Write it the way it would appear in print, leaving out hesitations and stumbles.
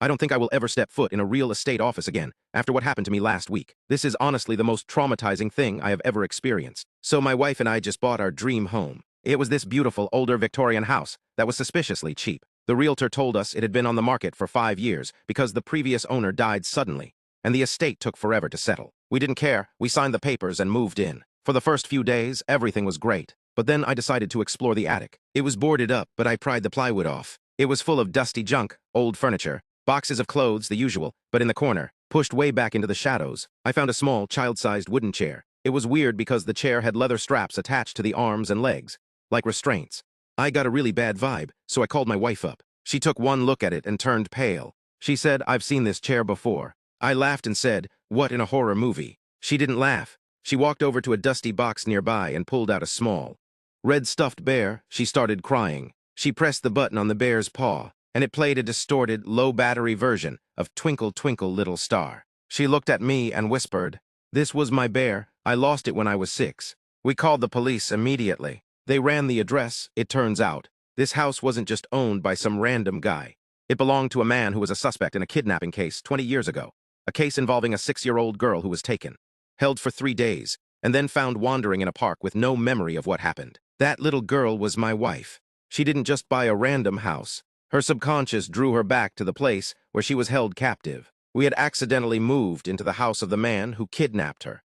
I don't think I will ever step foot in a real estate office again after what happened to me last week. This is honestly the most traumatizing thing I have ever experienced. So my wife and I just bought our dream home. It was this beautiful, older Victorian house that was suspiciously cheap. The realtor told us it had been on the market for 5 years because the previous owner died suddenly, and the estate took forever to settle. We didn't care. We signed the papers and moved in. For the first few days, everything was great. But then I decided to explore the attic. It was boarded up, but I pried the plywood off. It was full of dusty junk, old furniture, boxes of clothes, the usual, but in the corner, pushed way back into the shadows, I found a small, child-sized wooden chair. It was weird because the chair had leather straps attached to the arms and legs, like restraints. I got a really bad vibe, so I called my wife up. She took one look at it and turned pale. She said, "I've seen this chair before." I laughed and said, "What, in a horror movie?" She didn't laugh. She walked over to a dusty box nearby and pulled out a small, red stuffed bear. She started crying. She pressed the button on the bear's paw, and it played a distorted, low-battery version of Twinkle, Twinkle, Little Star. She looked at me and whispered, "This was my bear. I lost it when I was 6. We called the police immediately. They ran the address. It turns out, this house wasn't just owned by some random guy. It belonged to a man who was a suspect in a kidnapping case 20 years ago, a case involving a 6-year-old girl who was taken, held for 3 days, and then found wandering in a park with no memory of what happened. That little girl was my wife. She didn't just buy a random house. Her subconscious drew her back to the place where she was held captive. We had accidentally moved into the house of the man who kidnapped her.